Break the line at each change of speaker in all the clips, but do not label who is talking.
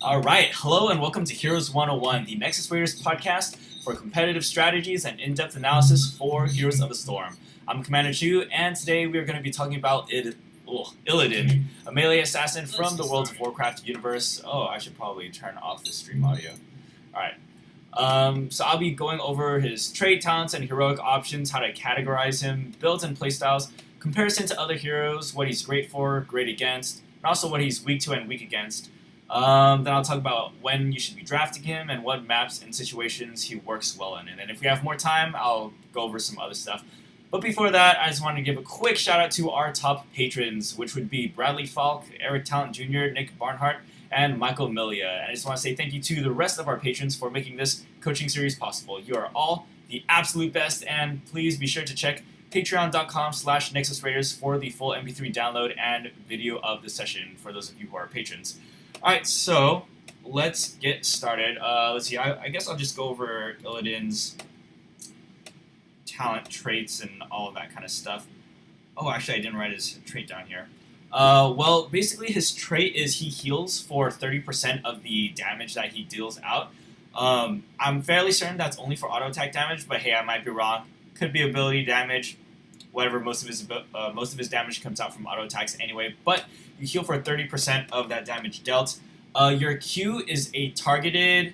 All right, hello and welcome to Heroes 101, the Nexus Raiders podcast for competitive strategies and in-depth analysis for Heroes of the Storm. I'm Commander Chu, and today we are going to be talking about Illidan, a melee assassin from the World of Warcraft universe. Oh, I should probably turn off the stream audio. All right. So I'll be going over his trait, talents, and heroic options, how to categorize him, builds and playstyles, comparison to other heroes, what he's great for, great against, and also what he's weak to and weak against. Then I'll talk about when you should be drafting him and what maps and situations he works well in. And then if we have more time, I'll go over some other stuff. But before that, I just wanted to give a quick shout out to our top patrons, which would be Bradley Falk, Eric Talent Jr., Nick Barnhart, and Michael Milia. And I just want to say thank you to the rest of our patrons for making this coaching series possible. You are all the absolute best, and please be sure to check patreon.com/Nexus Raiders for the full MP3 download and video of the session for those of you who are patrons. Alright, so let's get started. Let's see, I guess I'll just go over Illidan's talent traits and all of that kind of stuff. Oh, actually, I didn't write his trait down here. Well, basically, his trait is he heals for 30% of the damage that he deals out. I'm fairly certain that's only for auto attack damage, but hey, I might be wrong. Could be ability damage. Whatever, most of his damage comes out from auto attacks anyway. But you heal for 30% of that damage dealt. Your Q is a targeted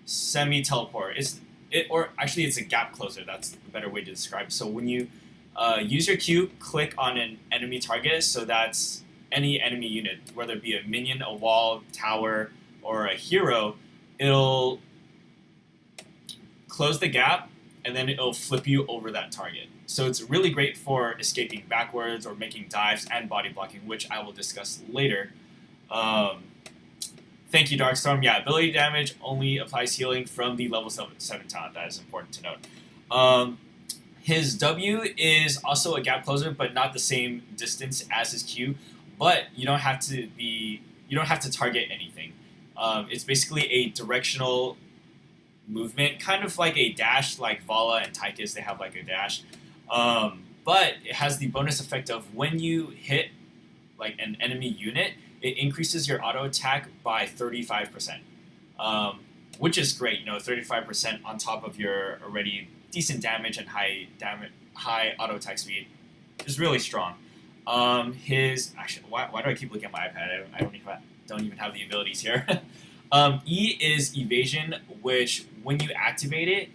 semi-teleport. It's a gap closer. That's the better way to describe it. So when you use your Q, click on an enemy target. So that's any enemy unit, whether it be a minion, a wall, tower, or a hero. It'll close the gap, and then it'll flip you over that target. So it's really great for escaping backwards or making dives and body blocking, which I will discuss later. Thank you, Darkstorm. Yeah, ability damage only applies healing from the level 7 talent. That is important to note. His W is also a gap closer, but not the same distance as his Q. But you don't have to target anything. It's basically a directional movement, kind of like a dash, like Vala and Tychus. They have like a dash. But it has the bonus effect of when you hit like an enemy unit, it increases your auto attack by 35%, which is great. 35% on top of your already decent damage and high auto attack speed is really strong. Why do I keep looking at my iPad? I don't even have the abilities here. E is evasion, which when you activate it,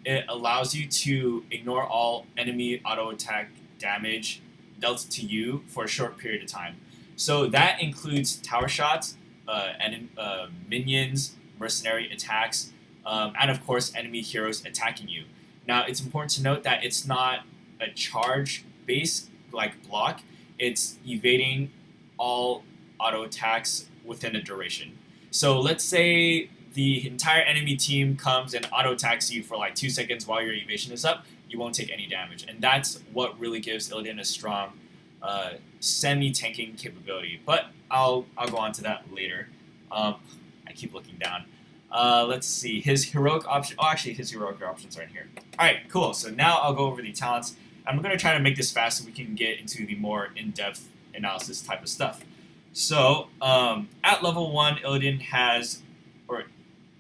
it allows you to ignore all enemy auto attack damage dealt to you for a short period of time. So that includes tower shots, minions, mercenary attacks, and of course enemy heroes attacking you. Now it's important to note that it's not a charge-based like block. It's evading all auto attacks within a duration. So let's say the entire enemy team comes and auto attacks you for like 2 seconds while your evasion is up, you won't take any damage. And that's what really gives Illidan a strong semi-tanking capability. But I'll go on to that later. I keep looking down. Let's see. His heroic option. Oh, actually, his heroic options are in here. All right, cool. So now I'll go over the talents. I'm going to try to make this fast so we can get into the more in-depth analysis type of stuff. So at level 1, Illidan has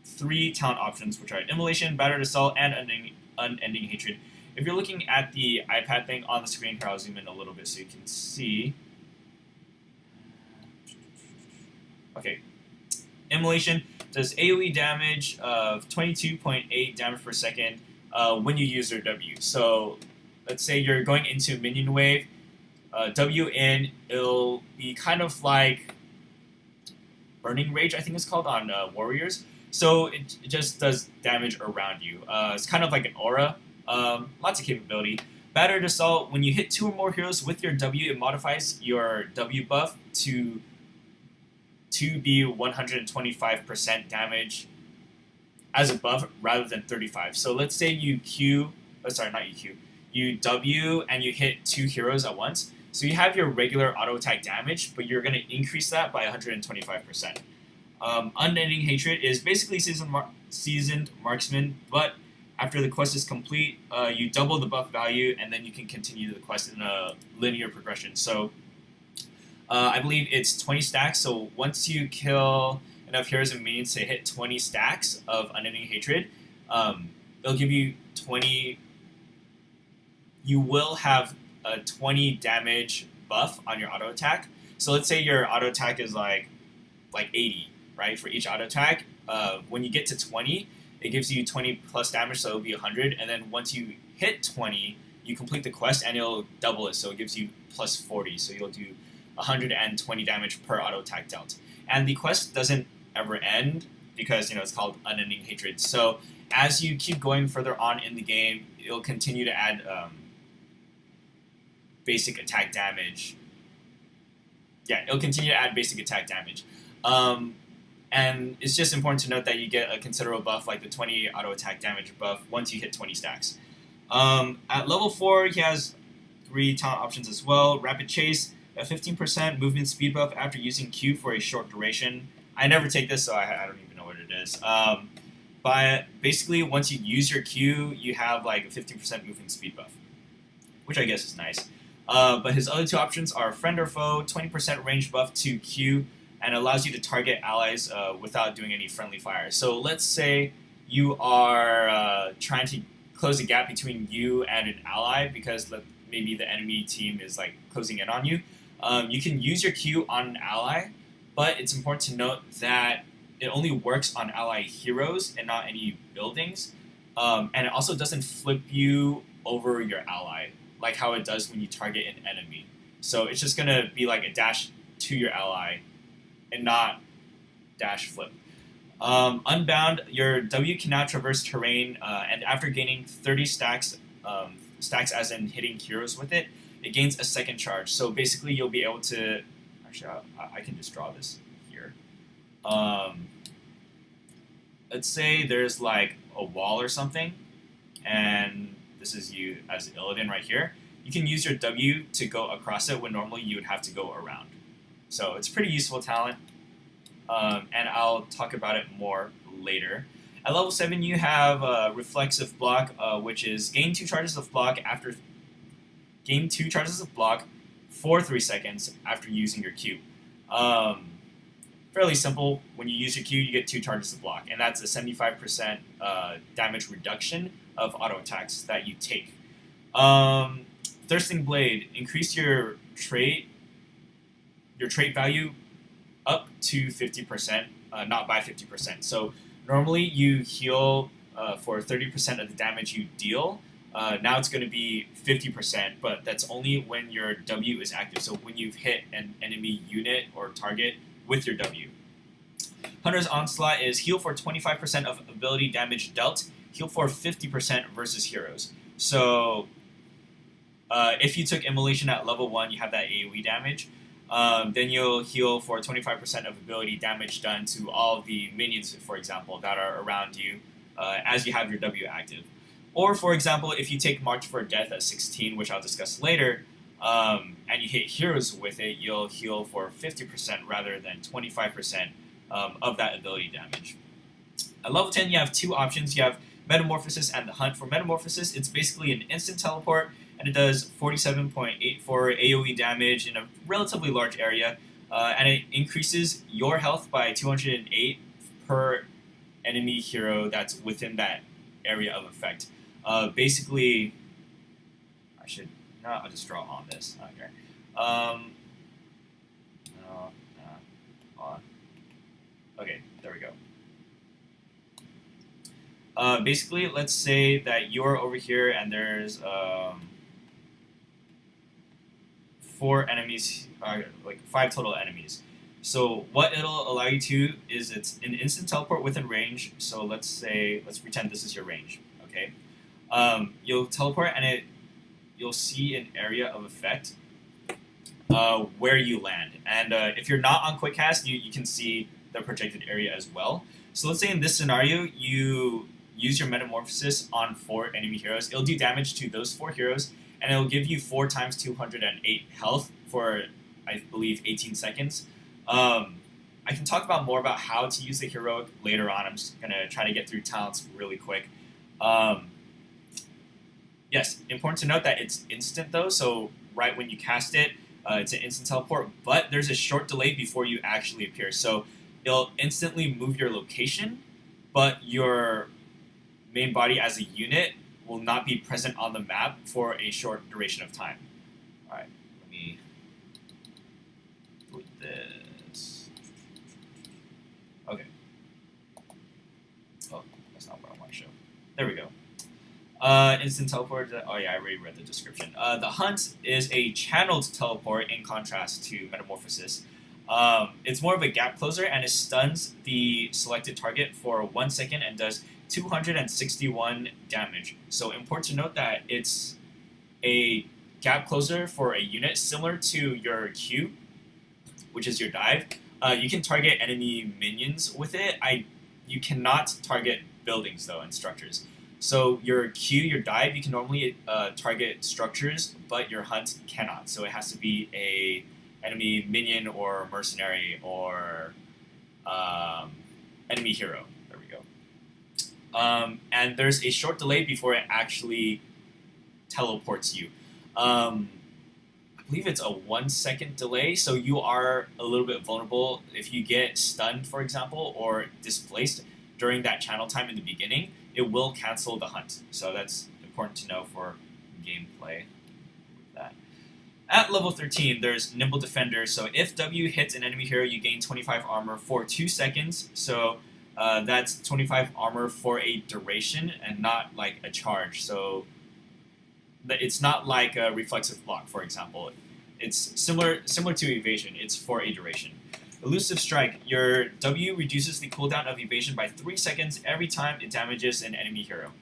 3 talent options, which are Immolation, Battered Assault, and Unending Hatred. If you're looking at the iPad thing on the screen here, I'll zoom in a little bit so you can see. Okay. Immolation does AoE damage of 22.8 damage per second when you use your W. So let's say you're going into minion wave. W in, it'll be kind of like Burning Rage, I think it's called, on warriors. So it just does damage around you. It's kind of like an aura. Lots of capability. Battered Assault, when you hit 2 or more heroes with your W, it modifies your W buff to be 125% damage as a buff rather than 35. So let's say you you W and you hit 2 heroes at once. So you have your regular auto attack damage, but you're going to increase that by 125%. Unending Hatred is basically seasoned marksman, but after the quest is complete, you double the buff value, and then you can continue the quest in a linear progression. So I believe it's 20 stacks, so once you kill enough heroes and minions to hit 20 stacks of Unending Hatred, it'll give you 20. You will have a 20 damage buff on your auto attack. So let's say your auto attack is like 80, right? For each auto attack, when you get to 20, it gives you 20 plus damage, so it'll be 100. And then once you hit 20, you complete the quest and it'll double it, so it gives you plus 40. So you'll do 120 damage per auto attack dealt. And the quest doesn't ever end because it's called Unending Hatred. So as you keep going further on in the game, it'll continue to add basic attack damage. Yeah, it'll continue to add basic attack damage. And it's just important to note that you get a considerable buff, like the 20 auto attack damage buff, once you hit 20 stacks. At level 4, he has 3 talent options as well. Rapid Chase, a 15% movement speed buff after using Q for a short duration. I never take this, so I don't even know what it is. But basically, once you use your Q, you have like a 15% movement speed buff, which I guess is nice. But his other 2 options are Friend or Foe, 20% range buff to Q, and allows you to target allies without doing any friendly fire. So let's say you are trying to close a gap between you and an ally because maybe the enemy team is like closing in on you. You can use your Q on an ally, but it's important to note that it only works on ally heroes and not any buildings. And it also doesn't flip you over your ally, like how it does when you target an enemy. So it's just going to be like a dash to your ally and not dash flip. Unbound, your W can now traverse terrain, and after gaining 30 stacks as in hitting heroes with it, it gains a second charge. So basically you'll be able to... Actually, I can just draw this here. Let's say there's like a wall or something, and this is you as Illidan right here. You can use your W to go across it when normally you would have to go around. So it's a pretty useful talent, and I'll talk about it more later. At level 7, you have Reflexive Block, which is gain 2 charges of block for 3 seconds after using your Q. Fairly simple. When you use your Q, you get 2 charges of block, and that's a 75% damage reduction of auto attacks that you take. Thirsting Blade, increase your trait value up to 50%, not by 50%. So normally you heal for 30% of the damage you deal. Now it's going to be 50%, but that's only when your W is active. So when you've hit an enemy unit or target with your W. Hunter's Onslaught is heal for 25% of ability damage dealt, heal for 50% versus heroes. So if you took Immolation at level 1, you have that AoE damage. Then you'll heal for 25% of ability damage done to all of the minions, for example, that are around you as you have your W active. Or, for example, if you take March for Death at 16, which I'll discuss later, and you hit heroes with it, you'll heal for 50% rather than 25% of that ability damage. At level 10, you have 2 options. You have Metamorphosis and the Hunt. For Metamorphosis, it's basically an instant teleport, and it does 47.84 AoE damage in a relatively large area, and it increases your health by 208 per enemy hero that's within that area of effect. Basically, I'll just draw on this. Okay. Okay, there we go. Basically, let's say that you're over here and there's 4 enemies, like 5 total enemies. So what it'll allow you to is it's an instant teleport within range. So let's pretend this is your range. Okay, you'll teleport and you'll see an area of effect where you land. And if you're not on quick cast, you can see the projected area as well. So let's say in this scenario, you use your Metamorphosis on 4 enemy heroes. It'll do damage to those 4 heroes, and it'll give you 4 times 208 health for, I believe, 18 seconds. I can talk about more about how to use the heroic later on. I'm just going to try to get through talents really quick. Yes, important to note that it's instant though, so right when you cast it, it's an instant teleport, but there's a short delay before you actually appear. So it'll instantly move your location, but your main body as a unit will not be present on the map for a short duration of time. Alright, let me put this. Okay. Oh, that's not what I want to show. There we go. Instant teleport. Oh yeah, I already read the description. The Hunt is a channeled teleport in contrast to Metamorphosis. It's more of a gap closer and it stuns the selected target for 1 second and does 261 damage. So important to note that it's a gap closer for a unit similar to your Q, which is your dive. You can target enemy minions with it. You cannot target buildings though and structures. So your Q, your dive, you can normally target structures, but your Hunt cannot. So it has to be a enemy minion or mercenary or enemy hero. There we go. And there's a short delay before it actually teleports you. I believe it's a 1 second delay, so you are a little bit vulnerable if you get stunned, for example, or displaced during that channel time in the beginning. It will cancel the Hunt, so that's important to know for gameplay. That. At level 13, there's Nimble Defender, so if W hits an enemy hero, you gain 25 armor for 2 seconds, so that's 25 armor for a duration and not like a charge, so it's not like a reflexive block, for example. It's similar to evasion, it's for a duration. Elusive Strike. Your W reduces the cooldown of evasion by 3 seconds every time it damages an enemy hero.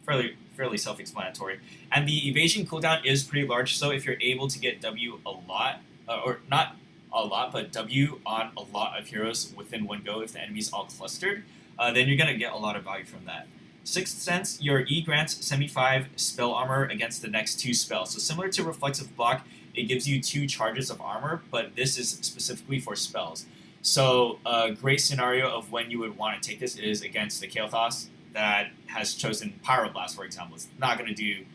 Fairly self-explanatory. And the evasion cooldown is pretty large, so if you're able to get W a lot, or not a lot, but W on a lot of heroes within one go if the enemy's all clustered, then you're going to get a lot of value from that. Sixth Sense, your E grants 75 spell armor against the next 2 spells. So similar to Reflexive Block, it gives you 2 charges of armor, but this is specifically for spells. So a great scenario of when you would want to take this is against the Kael'thas that has chosen Pyroblast, for example. It's not going to do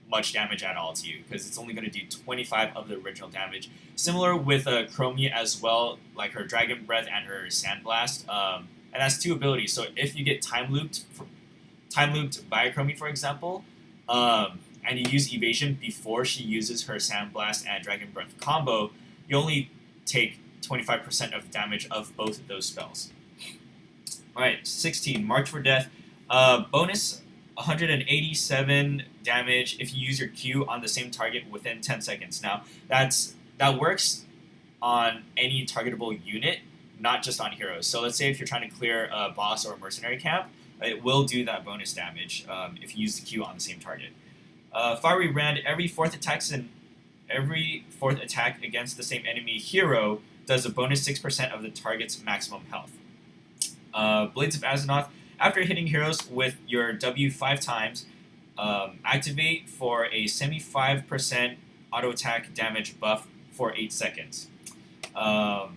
much damage at all to you, because it's only going to do 25 of the original damage. Similar with Chromie as well, like her Dragon Breath and her Sandblast. And that's 2 abilities, so if you get time looped by Chromie, for example, and you use evasion before she uses her Sandblast and Dragon Breath combo, you only take 25% of damage of both of those spells. Alright, 16, March for Death. Bonus 187 damage if you use your Q on the same target within 10 seconds. Now, that works on any targetable unit, not just on heroes. So let's say if you're trying to clear a boss or a mercenary camp, it will do that bonus damage if you use the Q on the same target. Fiery Rend, every fourth attack against the same enemy hero does a bonus 6% of the target's maximum health. Blades of Azeroth, after hitting heroes with your W 5 times, activate for a 75% auto attack damage buff for 8 seconds. Yeah,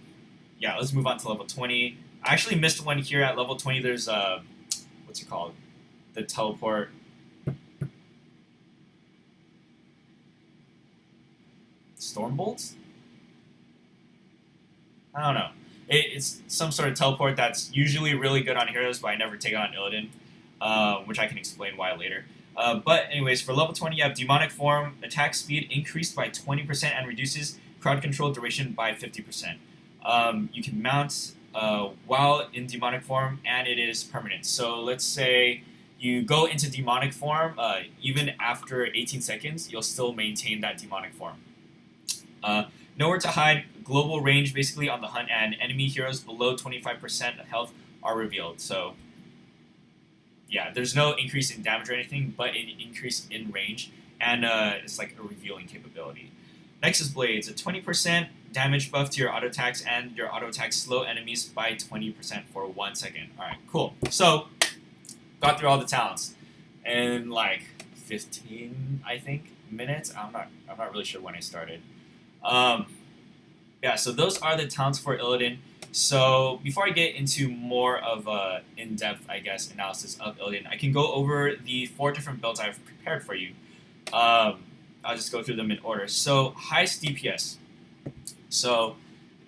let's move on to level 20. I actually missed one here at level 20. There's what's it called? The teleport. Stormbolts? I don't know. It's some sort of teleport that's usually really good on heroes, but I never take it on Illidan, which I can explain why later. But anyways, for level 20, you have Demonic Form. Attack speed increased by 20% and reduces crowd control duration by 50%. You can mount while in Demonic Form, and it is permanent. So let's say you go into Demonic Form, even after 18 seconds, you'll still maintain that Demonic Form. Nowhere to hide, global range basically on the Hunt, and enemy heroes below 25% health are revealed. So yeah, there's no increase in damage or anything, but an increase in range, and it's like a revealing capability. Nexus Blades, a 20% damage buff to your auto attacks, and your auto attacks slow enemies by 20% for 1 second. Alright, cool. So, got through all the talents in like 15, I think, minutes. I'm not really sure when I started. Yeah, so those are the talents for Illidan. So before I get into more of a in-depth, I guess, analysis of Illidan, I can go over the 4 different builds I've prepared for you. I'll just go through them in order. So highest DPS. So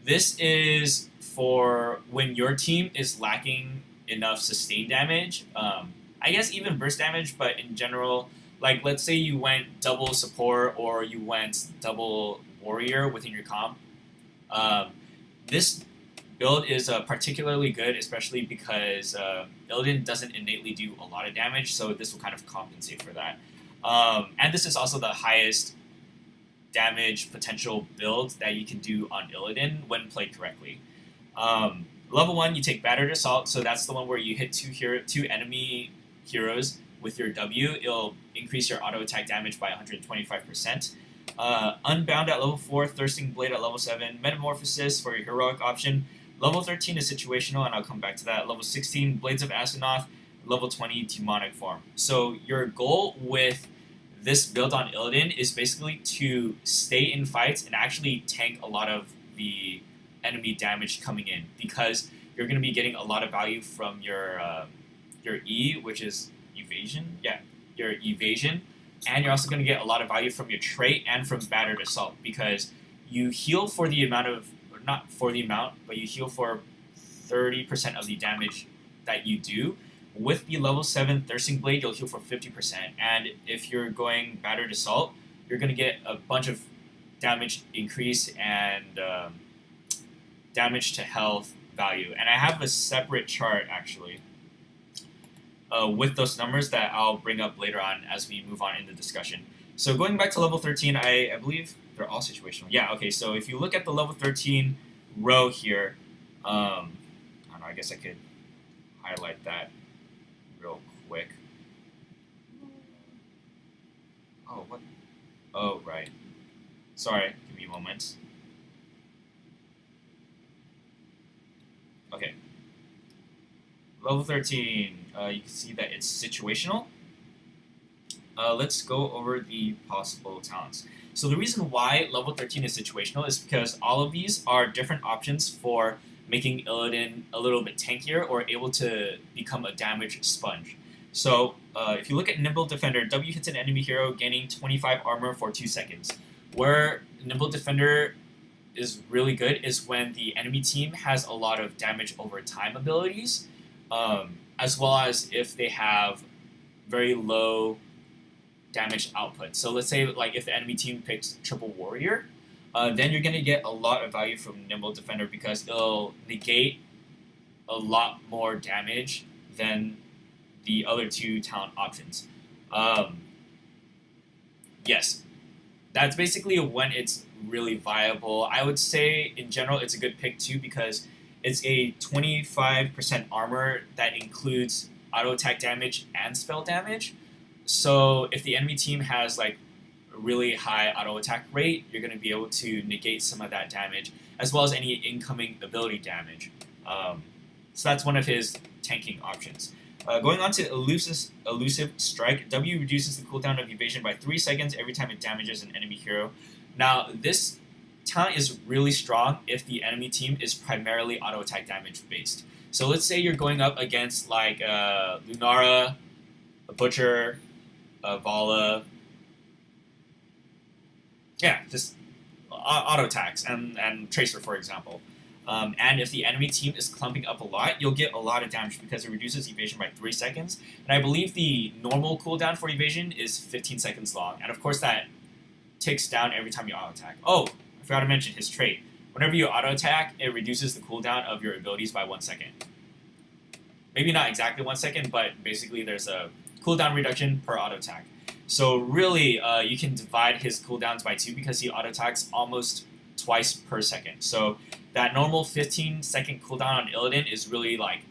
this is for when your team is lacking enough sustain damage. I guess even burst damage, but in general, like let's say you went double support or you went double warrior within your comp. Um, this build is particularly good, especially because Illidan doesn't innately do a lot of damage, so this will kind of compensate for that. And this is also the highest damage potential build that you can do on Illidan when played correctly. Level 1, you take Battered Assault, so that's the one where you hit two enemy heroes with your W. It'll increase your auto attack damage by 125%. Unbound at level 4, Thirsting Blade at level 7, Metamorphosis for your heroic option. Level 13 is situational, and I'll come back to that. Level 16, Blades of Asenath. Level 20, Demonic Form. So your goal with this build on Illidan is basically to stay in fights and actually tank a lot of the enemy damage coming in, because you're going to be getting a lot of value from your E, which is evasion. Yeah, your evasion. And you're also going to get a lot of value from your trait and from Battered Assault, because you heal for the amount of, or not for the amount, but you heal for 30% of the damage that you do. With the level 7 Thirsting Blade, you'll heal for 50%. And if you're going Battered Assault, you're going to get a bunch of damage increase and damage to health value. And I have a separate chart, actually, with those numbers that I'll bring up later on as we move on in the discussion. So going back to level 13, I believe they're all situational. Yeah, okay, so if you look at the level 13 row here, I don't know, I guess I could highlight that real quick. Oh, what? Oh, right. Sorry, give me a moment. Okay. Level 13, you can see that it's situational. Let's go over the possible talents. So the reason why level 13 is situational is because all of these are different options for making Illidan a little bit tankier or able to become a damage sponge. So if you look at Nimble Defender, W hits an enemy hero, gaining 25 armor for 2 seconds. Where Nimble Defender is really good is when the enemy team has a lot of damage over time abilities, as well as if they have very low damage output. So let's say like if the enemy team picks Triple Warrior, then you're going to get a lot of value from Nimble Defender because it'll negate a lot more damage than the other two talent options. Yes, that's basically when it's really viable. I would say in general it's a good pick too because it's a 25% armor that includes auto attack damage and spell damage. So if the enemy team has like a really high auto attack rate, you're going to be able to negate some of that damage as well as any incoming ability damage. So that's one of his tanking options. Going on to Elusive Strike, W reduces the cooldown of evasion by 3 seconds every time it damages an enemy hero. Now, this talent is really strong if the enemy team is primarily auto attack damage based. So let's say you're going up against like Lunara, a Butcher, a Vala. Yeah, just auto attacks and Tracer, for example. And if the enemy team is clumping up a lot, you'll get a lot of damage because it reduces evasion by 3 seconds. And I believe the normal cooldown for evasion is 15 seconds long. And of course that ticks down every time you auto attack. Oh, I forgot to mention his trait. Whenever you auto attack, it reduces the cooldown of your abilities by 1 second. Maybe not exactly 1 second, but basically there's a cooldown reduction per auto attack. So really, you can divide his cooldowns by 2 because he auto attacks almost twice per second. So that normal 15-second cooldown on Illidan is really like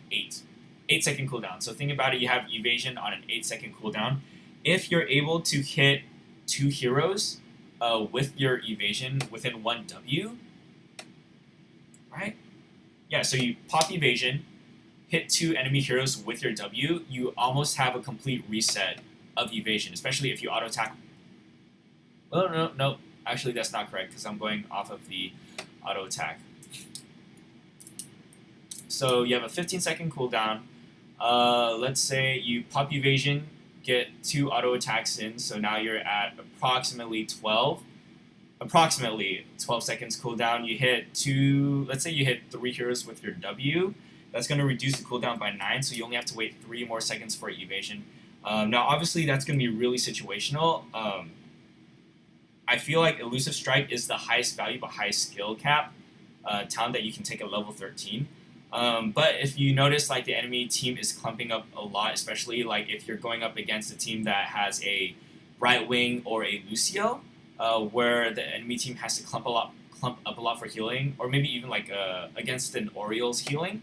8-second cooldown. So think about it, you have evasion on an 8-second cooldown. If you're able to hit 2 heroes with your evasion within 1 W, right? Yeah, so you pop evasion, hit 2 enemy heroes with your W, you almost have a complete reset of evasion, especially if you auto attack. Well, no, actually that's not correct because I'm going off of the auto attack. So you have a 15-second cooldown. Let's say you pop evasion, get 2 auto attacks in, so now you're at approximately 12. approximately 12 seconds cooldown. You hit two, let's say you hit 3 heroes with your W. That's going to reduce the cooldown by 9, so you only have to wait 3 more seconds for evasion. Now, obviously, that's going to be really situational. I feel like Elusive Strike is the highest value but highest skill cap talent that you can take at level 13. But if you notice, like, the enemy team is clumping up a lot, especially like if you're going up against a team that has a Brightwing or a Lucio, where the enemy team has to clump up a lot for healing, or maybe even like against an Orioles healing,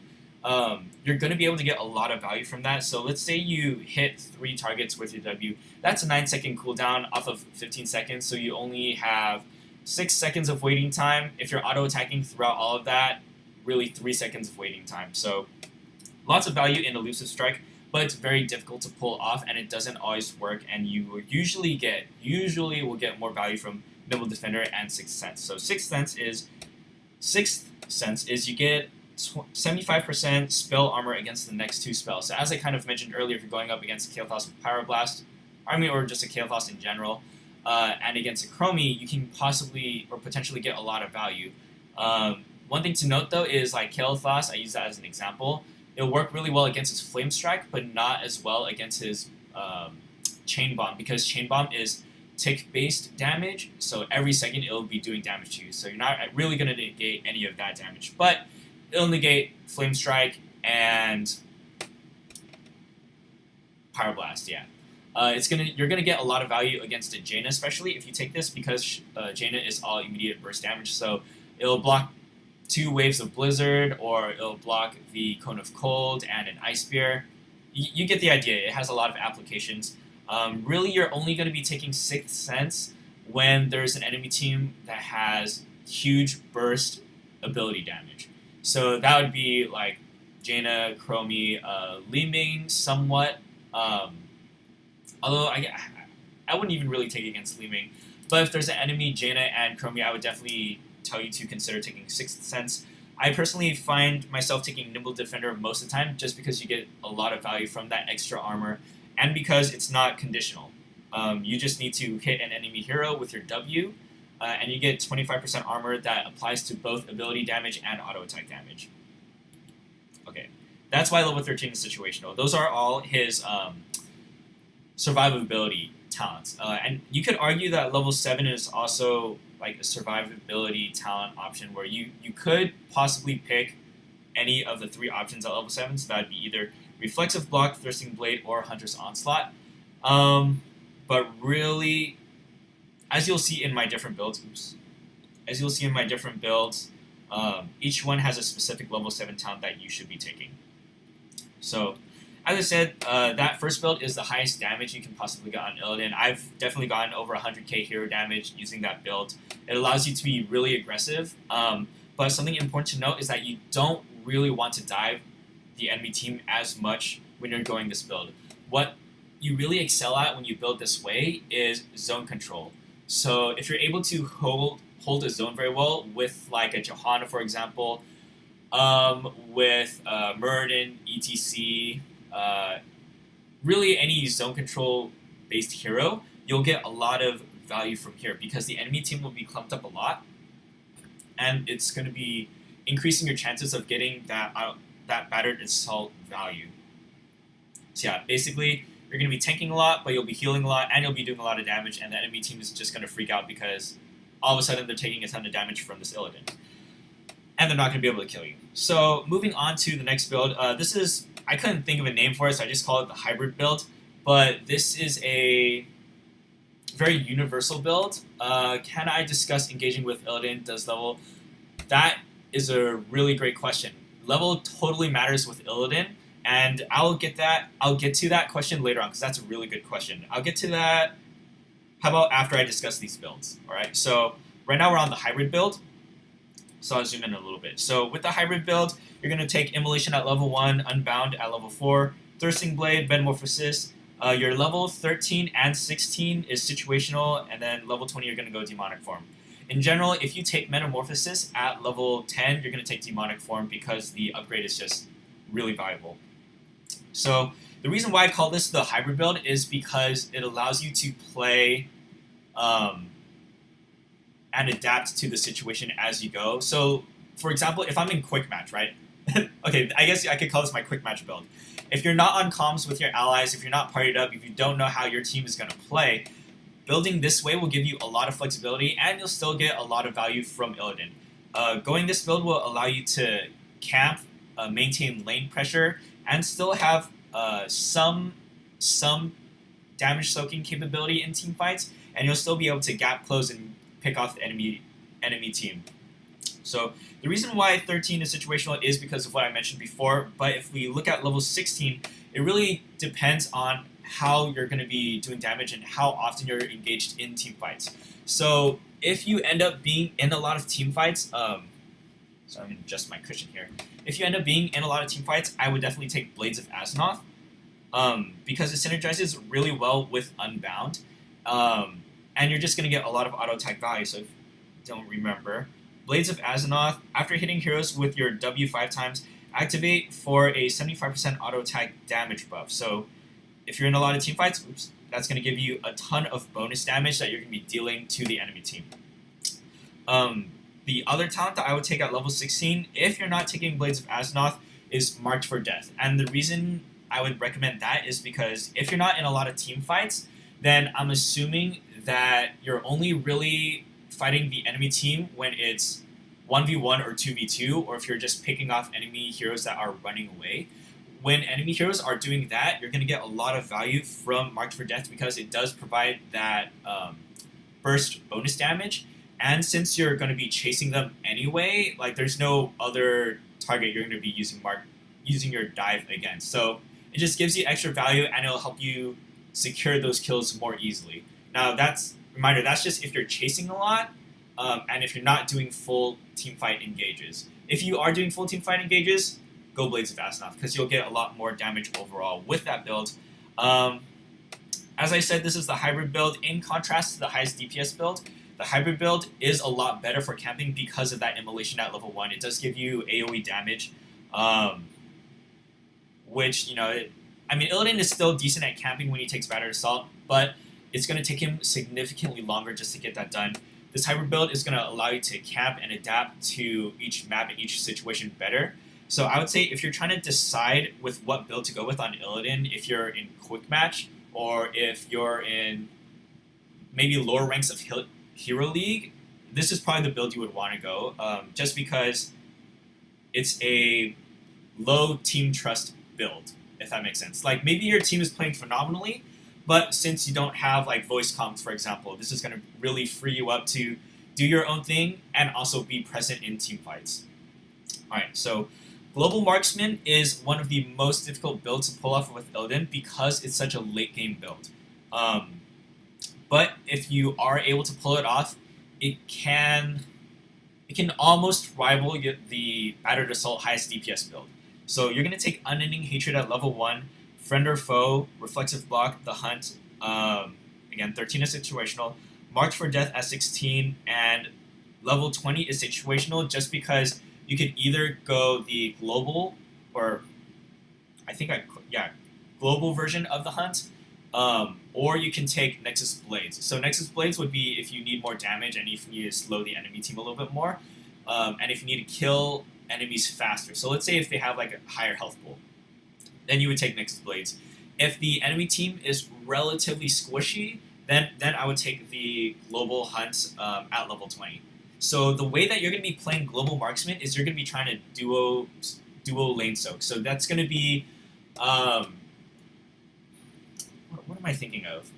you're going to be able to get a lot of value from that. So let's say you hit 3 targets with your W. That's a 9-second cooldown off of 15 seconds, so you only have 6 seconds of waiting time. If you're auto-attacking throughout all of that, really 3 seconds of waiting time. So lots of value in Elusive Strike, but it's very difficult to pull off, and it doesn't always work, and you will usually will get more value from Nimble Defender and Sixth Sense. So Sixth Sense is you get 75% spell armor against the next 2 spells. So as I kind of mentioned earlier, if you're going up against a Kael'thas with Pyroblast, or just a Kael'thas in general, and against a Chromie, you can possibly or potentially get a lot of value. One thing to note, though, is like Kael'thas, I use that as an example. It'll work really well against his Flame Strike, but not as well against his Chain Bomb, because Chain Bomb is tick-based damage, so every second it'll be doing damage to you. So you're not really going to negate any of that damage. But it'll negate Flame Strike and Pyroblast, yeah. You're gonna get a lot of value against a Jaina, especially if you take this, because Jaina is all immediate burst damage. So it'll block 2 waves of Blizzard, or it'll block the Cone of Cold and an Ice Spear. You get the idea. It has a lot of applications. Really, you're only going to be taking Sixth Sense when there's an enemy team that has huge burst ability damage. So that would be like Jaina, Chromie, Li Ming somewhat. Although I wouldn't even really take it against Li Ming. But if there's an enemy, Jaina and Chromie, I would definitely tell you to consider taking Sixth Sense. I personally find myself taking Nimble Defender most of the time, just because you get a lot of value from that extra armor, and because it's not conditional. You just need to hit an enemy hero with your W, and you get 25% armor that applies to both ability damage and auto attack damage. Okay, that's why level 13 is situational. Those are all his survivability talents. And you could argue that level 7 is also like a survivability talent option, where you could possibly pick any of the 3 options at level 7, so that would be either Reflexive Block, Thirsting Blade, or Hunter's Onslaught. But really, as you'll see in my different builds, each one has a specific level 7 talent that you should be taking. So, as I said, that first build is the highest damage you can possibly get on Illidan. I've definitely gotten over 100k hero damage using that build. It allows you to be really aggressive, but something important to note is that you don't really want to dive the enemy team as much when you're going this build. What you really excel at when you build this way is zone control. So if you're able to hold a zone very well with like a Johanna, for example, with Muradin, etc., really any zone control based hero, you'll get a lot of value from here, because the enemy team will be clumped up a lot, and it's going to be increasing your chances of getting that battered assault value. So yeah, basically you're going to be tanking a lot, but you'll be healing a lot, and you'll be doing a lot of damage, and the enemy team is just going to freak out because all of a sudden they're taking a ton of damage from this Illidan, and they're not going to be able to kill you. So moving on to the next build, I couldn't think of a name for it, so I just call it the hybrid build, but this is a very universal build. Can I discuss engaging with Illidan? Does level? That is a really great question. Level totally matters with Illidan, and I'll get to that question later on, because that's a really good question. I'll get to that. How about after I discuss these builds? All right. So right now we're on the hybrid build. So I'll zoom in a little bit. So with the hybrid build, you're going to take Immolation at level 1, Unbound at level 4, Thirsting Blade, Metamorphosis. Your level 13 and 16 is situational, and then level 20 you're going to go Demonic Form. In general, if you take Metamorphosis at level 10, you're going to take Demonic Form, because the upgrade is just really valuable. So the reason why I call this the hybrid build is because it allows you to play and adapt to the situation as you go. So, for example, if I'm in quick match, right? Okay, I guess I could call this my quick match build. If you're not on comms with your allies, if you're not partied up, if you don't know how your team is going to play, building this way will give you a lot of flexibility, and you'll still get a lot of value from Illidan. Going this build will allow you to camp, maintain lane pressure, and still have some damage soaking capability in team fights, and you'll still be able to gap close and pick off the enemy team. So the reason why 13 is situational is because of what I mentioned before, but if we look at level 16, it really depends on how you're going to be doing damage and how often you're engaged in team fights. So if you end up being in a lot of team fights, so I'm going to adjust my cushion here. If you end up being in a lot of team fights, I would definitely take Blades of Azzinoth, because it synergizes really well with Unbound, and you're just going to get a lot of auto attack value. So if you don't remember, Blades of Azzinoth, after hitting heroes with your W 5 times, activate for a 75% auto attack damage buff. So if you're in a lot of team fights, that's going to give you a ton of bonus damage that you're going to be dealing to the enemy team. The other talent that I would take at level 16, if you're not taking Blades of Azzinoth, is Marked for Death. And the reason I would recommend that is because if you're not in a lot of team fights, then I'm assuming that you're only really fighting the enemy team when it's 1v1 or 2v2, or if you're just picking off enemy heroes that are running away. When enemy heroes are doing that, you're going to get a lot of value from Marked for Death because it does provide that burst bonus damage. And since you're going to be chasing them anyway, like there's no other target you're going to be using your dive against. So it just gives you extra value, and it'll help you secure those kills more easily. Now that's just if you're chasing a lot, and if you're not doing full team fight engages. If you are doing full team fight engages, go Blades of Azzinoth, because you'll get a lot more damage overall with that build. As I said, this is the hybrid build. In contrast to the highest DPS build, the hybrid build is a lot better for camping because of that immolation at level 1. It does give you AoE damage, which, Illidan is still decent at camping when he takes Battered Assault, but it's going to take him significantly longer just to get that done. This hybrid build is going to allow you to camp and adapt to each map and each situation better. So I would say if you're trying to decide with what build to go with on Illidan, if you're in quick match or if you're in maybe lower ranks of Hero League, this is probably the build you would want to go, just because it's a low team trust build, if that makes sense. Like maybe your team is playing phenomenally, but since you don't have like voice comms, for example, this is going to really free you up to do your own thing and also be present in team fights. Alright, so Global Marksman is one of the most difficult builds to pull off with Illidan because it's such a late game build. But if you are able to pull it off, it can almost rival the Battered Assault highest DPS build. So you're going to take Unending Hatred at level 1, Friend or Foe, Reflexive Block, The Hunt, again 13 is situational, Marked for Death at 16, and level 20 is situational just because you could either go the global, or global version of The Hunt, or you can take Nexus Blades. So Nexus Blades would be if you need more damage and if you need to slow the enemy team a little bit more, and if you need to kill enemies faster. So let's say if they have like a higher health pool, then you would take Nexus Blades. If the enemy team is relatively squishy, then I would take the Global Hunt at level 20. So the way that you're going to be playing Global Marksman is you're going to be trying to duo lane soak. So that's going to be what am I thinking of?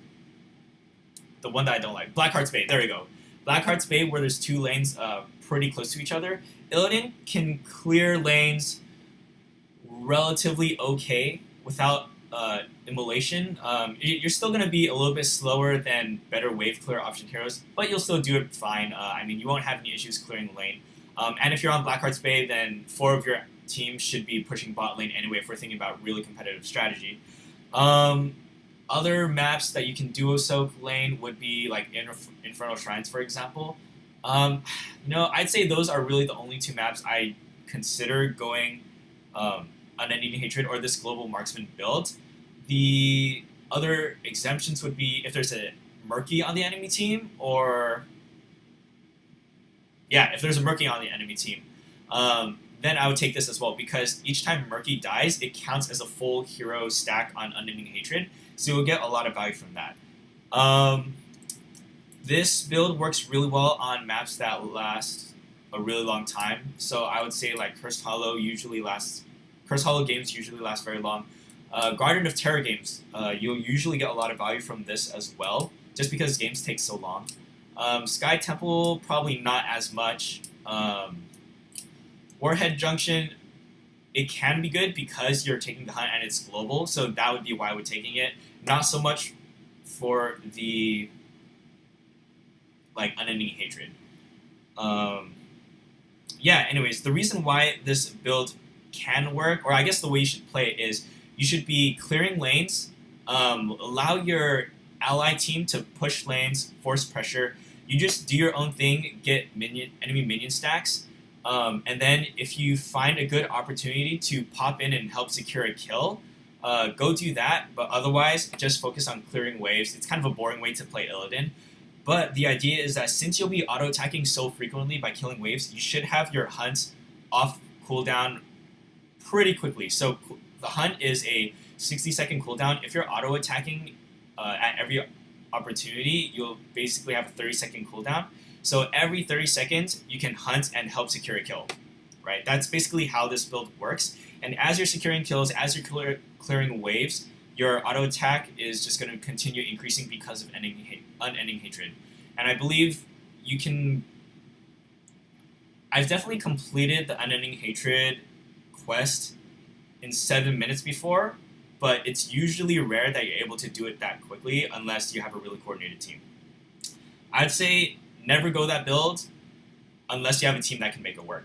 The one that I don't like. Blackheart's Bay. There we go. Blackheart's Bay, where there's two lanes pretty close to each other. Illidan can clear lanes relatively okay without immolation. You're still going to be a little bit slower than better wave clear option heroes, but you'll still do it fine. You won't have any issues clearing the lane. And if you're on Blackheart's Bay, then 4 of your team should be pushing bot lane anyway if we're thinking about really competitive strategy. Other maps that you can duo soak lane would be like Infernal Shrines, for example. I'd say those are really the only 2 maps I consider going Unending Hatred or this Global Marksman build. The other exemptions would be if there's a Murky on the enemy team, or yeah, if there's a Murky on the enemy team, then I would take this as well, because each time Murky dies, it counts as a full hero stack on Unending Hatred, so you'll get a lot of value from that. This build works really well on maps that last a really long time, so I would say like Cursed Hollow games usually last very long. Garden of Terror games, you'll usually get a lot of value from this as well, just because games take so long. Sky Temple, probably not as much. Warhead Junction, it can be good because you're taking the hunt and it's global, so that would be why we're taking it. Not so much for the like Unending Hatred. Yeah, anyways, the reason why this build can work, or I guess the way you should play it, is you should be clearing lanes, allow your ally team to push lanes, force pressure. You just do your own thing, get enemy minion stacks, and then if you find a good opportunity to pop in and help secure a kill, go do that, but otherwise just focus on clearing waves. It's kind of a boring way to play Illidan, but the idea is that since you'll be auto-attacking so frequently by killing waves, you should have your hunts off cooldown pretty quickly. So the hunt is a 60-second cooldown. If you're auto-attacking at every opportunity, you'll basically have a 30-second cooldown. So every 30 seconds, you can hunt and help secure a kill, right? That's basically how this build works. And as you're securing kills, as you're clearing waves, your auto attack is just going to continue increasing because of Unending Hatred. And I believe you can... I've definitely completed the Unending Hatred quest in 7 minutes before, but it's usually rare that you're able to do it that quickly unless you have a really coordinated team. I'd say never go that build unless you have a team that can make it work.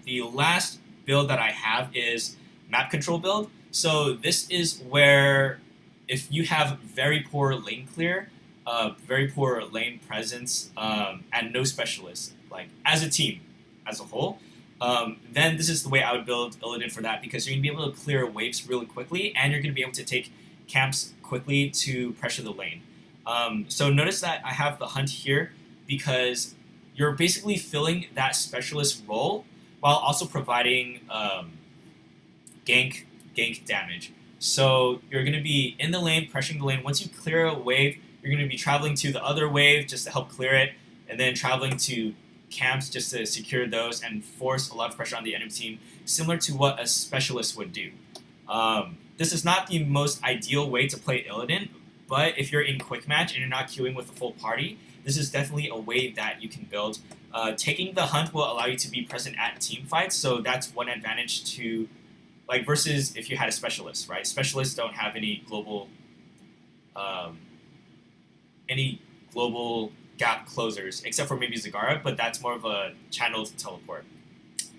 The last build that I have is map control build. So this is where if you have very poor lane clear, very poor lane presence, and no specialists, like as a team, as a whole, then this is the way I would build Illidan for that, because you're going to be able to clear waves really quickly, and you're going to be able to take camps quickly to pressure the lane. So notice that I have the hunt here, because you're basically filling that specialist role while also providing gank damage. So you're going to be in the lane, pressuring the lane. Once you clear a wave, you're going to be traveling to the other wave just to help clear it, and then traveling to camps just to secure those and force a lot of pressure on the enemy team, similar to what a specialist would do. This is not the most ideal way to play Illidan, but if you're in quick match and you're not queuing with a full party, this is definitely a way that you can build. Taking the hunt will allow you to be present at team fights, so that's one advantage to, like, versus if you had a specialist, right? Specialists don't have any global gap closers, except for maybe Zagara, but that's more of a channel to teleport.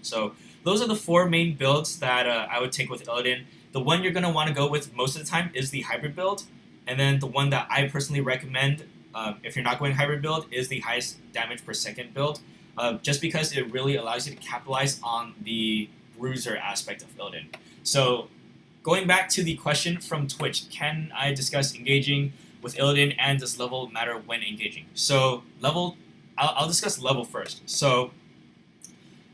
So those are the four main builds that I would take with Illidan. The one you're going to want to go with most of the time is the hybrid build, and then the one that I personally recommend, if you're not going hybrid build, is the highest damage per second build, just because it really allows you to capitalize on the bruiser aspect of Illidan. So going back to the question from Twitch, can I discuss engaging with Illidan, and does level matter when engaging? So I'll discuss level first. So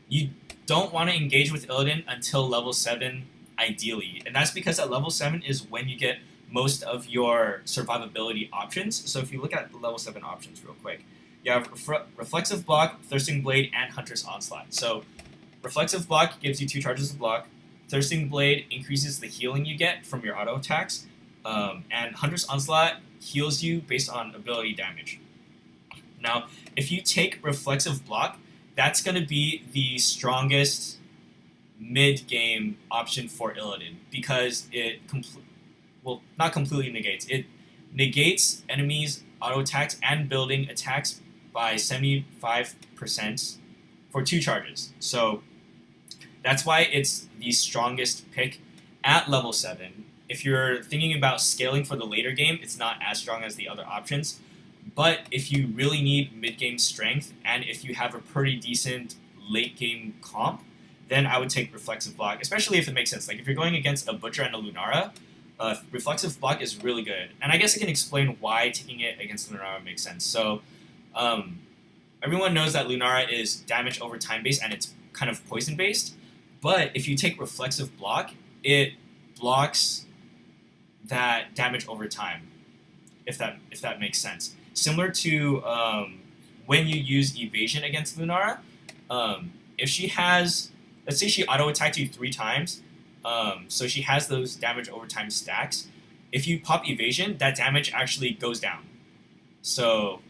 you don't want to engage with Illidan until level 7, ideally. And that's because at level 7 is when you get most of your survivability options. So if you look at the level 7 options real quick, you have Reflexive Block, Thirsting Blade, and Hunter's Onslaught. So Reflexive Block gives you 2 charges of block. Thirsting Blade increases the healing you get from your auto attacks. And Hunter's Onslaught heals you based on ability damage. Now, if you take Reflexive Block, that's going to be the strongest mid-game option for Illidan, because it not completely negates. It negates enemies' auto attacks and building attacks by 75% for 2 charges. So that's why it's the strongest pick at level 7. If you're thinking about scaling for the later game, it's not as strong as the other options. But if you really need mid-game strength, and if you have a pretty decent late-game comp, then I would take Reflexive Block, especially if it makes sense. Like if you're going against a Butcher and a Lunara, Reflexive Block is really good. And I guess I can explain why taking it against Lunara makes sense. So everyone knows that Lunara is damage over time based and it's kind of poison based. But if you take reflexive block, it blocks that damage over time. If that makes sense. Similar to when you use evasion against Lunara, if she has, let's say she auto attacked you 3 times, so she has those damage over time stacks. If you pop evasion, that damage actually goes down. So,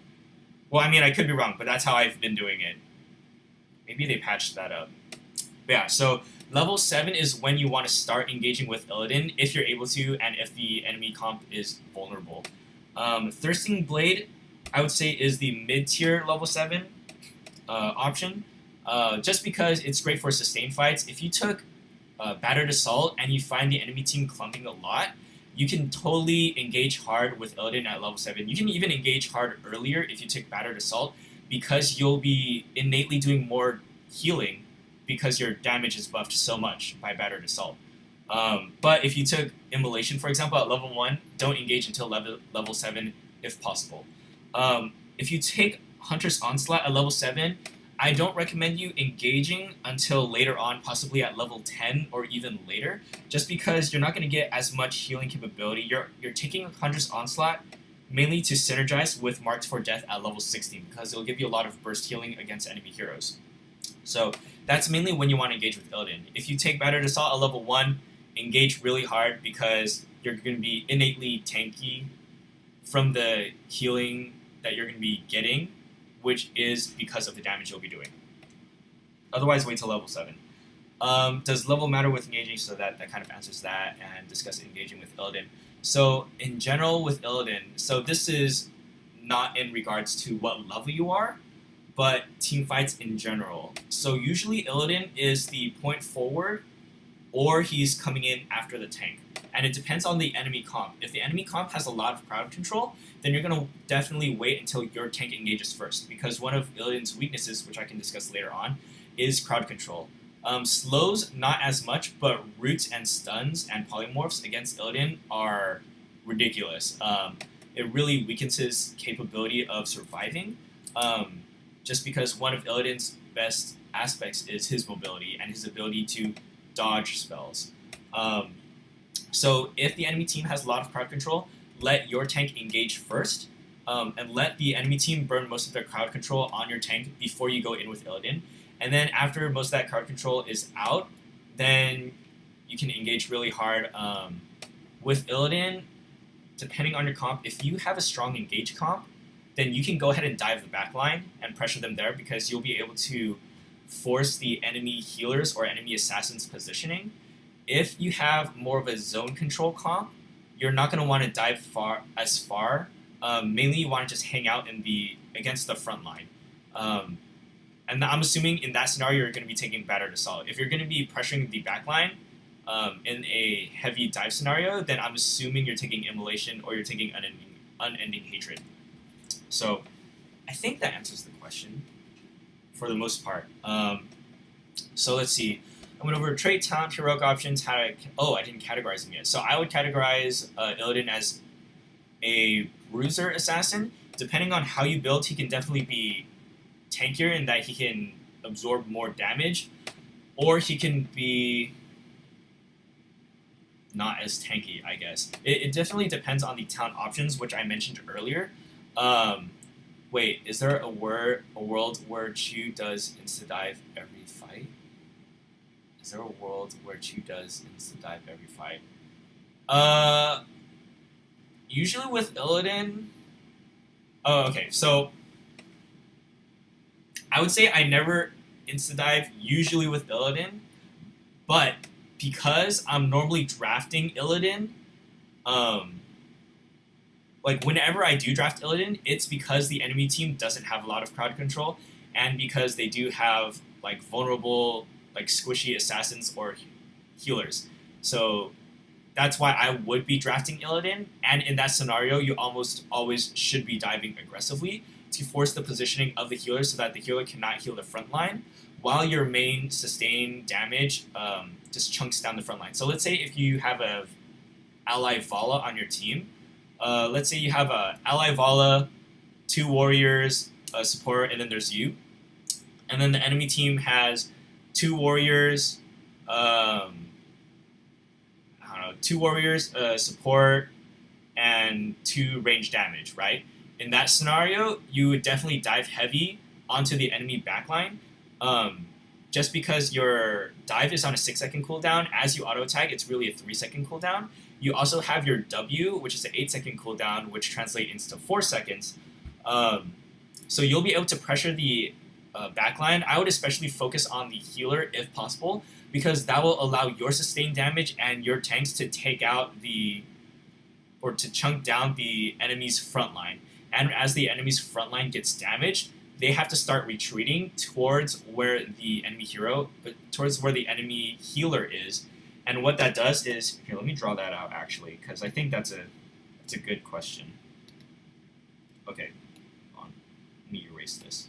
well, I mean, I could be wrong, but that's how I've been doing it. Maybe they patched that up. But yeah, so level 7 is when you want to start engaging with Illidan if you're able to and if the enemy comp is vulnerable. Thirsting Blade, I would say, is the mid-tier level 7 option, just because it's great for sustained fights. If you took Battered Assault and you find the enemy team clumping a lot, you can totally engage hard with Illidan at level 7. You can even engage hard earlier if you take Battered Assault, because you'll be innately doing more healing because your damage is buffed so much by Battered Assault. But if you took Immolation, for example, at level 1, don't engage until level 7 if possible. If you take Hunter's Onslaught at level 7, I don't recommend you engaging until later on, possibly at level 10 or even later, just because you're not going to get as much healing capability. You're taking Hunter's Onslaught mainly to synergize with Marked for Death at level 16, because it'll give you a lot of burst healing against enemy heroes. So that's mainly when you want to engage with Illidan. If you take Battered Assault at level 1, engage really hard because you're going to be innately tanky from the healing that you're going to be getting, which is because of the damage you'll be doing. Otherwise, wait till level 7. Does level matter with engaging? So that kind of answers that, and discuss engaging with Illidan. So in general with Illidan, so this is not in regards to what level you are, but team fights in general. So usually Illidan is the point forward, or he's coming in after the tank. And it depends on the enemy comp. If the enemy comp has a lot of crowd control, then you're going to definitely wait until your tank engages first, because one of Illidan's weaknesses, which I can discuss later on, is crowd control. Slows, not as much, but roots and stuns and polymorphs against Illidan are ridiculous. It really weakens his capability of surviving, just because one of Illidan's best aspects is his mobility and his ability to dodge spells. So if the enemy team has a lot of crowd control, let your tank engage first, and let the enemy team burn most of their crowd control on your tank before you go in with Illidan. And then after most of that crowd control is out, then you can engage really hard. With Illidan, depending on your comp, if you have a strong engage comp, then you can go ahead and dive the backline and pressure them there, because you'll be able to force the enemy healers or enemy assassins positioning. If you have more of a zone control comp, you're not going to want to dive as far. Mainly you want to just hang out against the front line. And I'm assuming in that scenario you're going to be taking Battered Assault. If you're going to be pressuring the backline in a heavy dive scenario, then I'm assuming you're taking Immolation or you're taking Unending Hatred. So I think that answers the question for the most part. So let's see. I went over trait, talent, heroic options. I didn't categorize them yet. So I would categorize Illidan as a bruiser assassin. Depending on how you build, he can definitely be tankier in that he can absorb more damage, or he can be not as tanky, I guess. It definitely depends on the talent options, which I mentioned earlier. Wait, is there a world where Chu does insta-dive every fight? Is there a world where Chu does insta-dive every fight? Usually with Illidan... Oh, okay, so I would say I never insta-dive usually with Illidan, but because I'm normally drafting Illidan, like whenever I do draft Illidan, it's because the enemy team doesn't have a lot of crowd control, and because they do have like vulnerable, like squishy assassins or healers. So that's why I would be drafting Illidan, and in that scenario, you almost always should be diving aggressively to force the positioning of the healer so that the healer cannot heal the front line, while your main sustain damage just chunks down the front line. So let's say if you have a ally Vala on your team, let's say you have a ally Vala, 2 warriors, a support, and then there's you. And then the enemy team has 2 warriors, I don't know, 2 warriors, support, and 2 range damage, right? In that scenario, you would definitely dive heavy onto the enemy backline. Just because your dive is on a 6-second cooldown, as you auto attack, it's really a 3-second cooldown. You also have your W, which is an 8-second cooldown, which translates into 4 seconds. So you'll be able to pressure the backline. I would especially focus on the healer if possible, because that will allow your sustained damage and your tanks to take out or to chunk down the enemy's front line. And as the enemy's front line gets damaged, they have to start retreating towards where the enemy healer is. And what that does is, here, let me draw that out actually, because I think that's a good question. Okay, hold on. Let me erase this.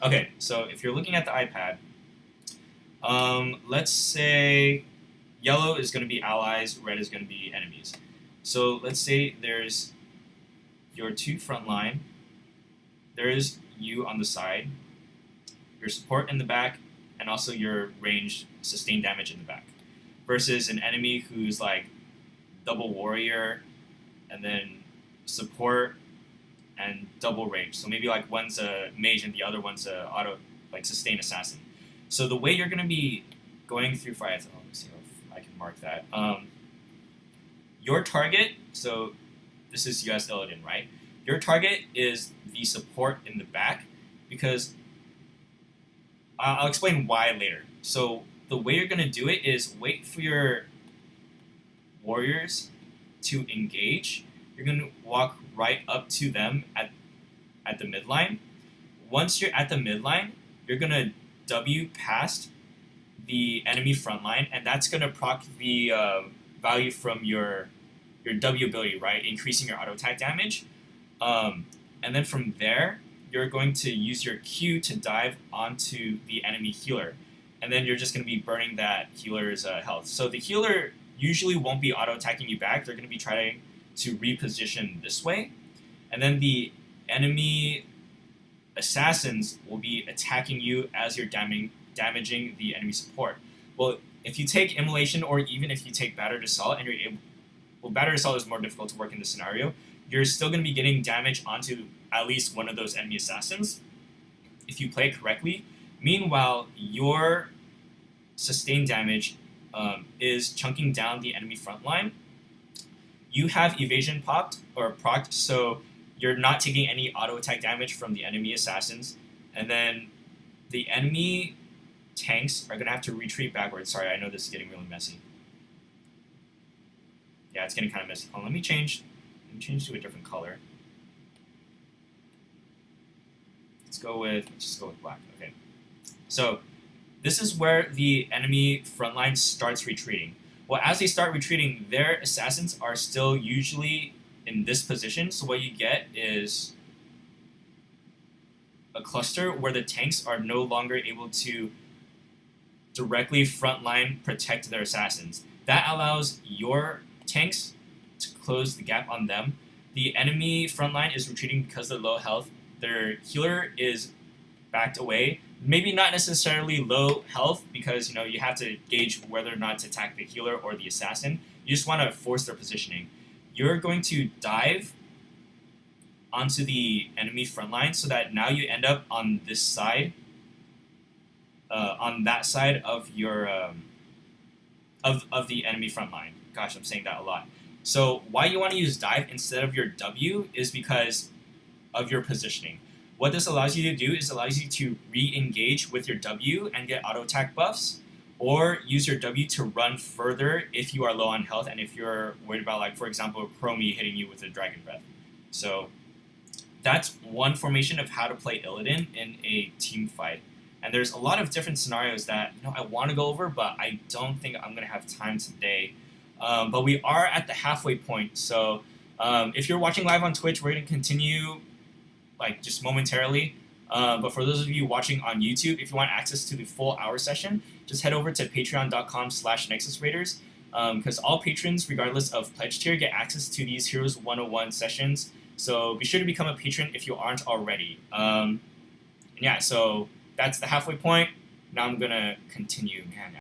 Okay, so if you're looking at the iPad, let's say yellow is going to be allies, red is going to be enemies. So let's say there's your 2 front line, there's you on the side, your support in the back, and also your ranged sustained damage in the back, versus an enemy who's like double warrior, and then support, and double range. So maybe like one's a mage and the other one's a auto, like sustained assassin. So the way you're going to be going through fights, let me see if I can mark that. Your target, so this is US Illidan, right? Your target is the support in the back, because I'll explain why later. So the way you're going to do it is wait for your warriors to engage. You're going to walk right up to them at the midline. Once you're at the midline, you're going to W past the enemy front line, and that's going to proc the value from your W ability, right? Increasing your auto attack damage. And then from there, you're going to use your Q to dive onto the enemy healer. And then you're just going to be burning that healer's health. So the healer usually won't be auto attacking you back. They're going to be trying to reposition this way. And then the enemy assassins will be attacking you as you're damaging the enemy support. Well, if you take immolation, or even if you take battered assault, and you're able, well, battered assault is more difficult to work in this scenario, you're still going to be getting damage onto at least one of those enemy assassins if you play correctly. Meanwhile, your sustained damage is chunking down the enemy front line. You have evasion popped or procced, so you're not taking any auto attack damage from the enemy assassins. And then the enemy tanks are going to have to retreat backwards. Sorry, I know this is getting really messy. Yeah, it's getting kind of messy. Oh, let me change to a different color. Let's just go with black. Okay. So this is where the enemy front line starts retreating. Well, as they start retreating, their assassins are still usually in this position. So what you get is a cluster where the tanks are no longer able to directly frontline protect their assassins. That allows your tanks to close the gap on them. The enemy frontline is retreating because they're low health. Their healer is backed away. Maybe not necessarily low health, because you have to gauge whether or not to attack the healer or the assassin. You just want to force their positioning. You're going to dive onto the enemy front line so that now you end up on this side, on that side of your of the enemy front line. Gosh, I'm saying that a lot. So why you want to use dive instead of your W is because of your positioning. What this allows you to do is allows you to re-engage with your W and get auto attack buffs, or use your W to run further if you are low on health and if you're worried about, like, for example, Chromie hitting you with a Dragon Breath. So that's one formation of how to play Illidan in a team fight. And there's a lot of different scenarios that I want to go over, but I don't think I'm going to have time today. But we are at the halfway point, so if you're watching live on Twitch, we're going to continue just momentarily. But for those of you watching on YouTube, if you want access to the full hour session, just head over to patreon.com/NexusRaiders. because all patrons, regardless of pledge tier, get access to these Heroes 101 sessions. So be sure to become a patron if you aren't already. And yeah, so that's the halfway point. Now I'm gonna continue. Man,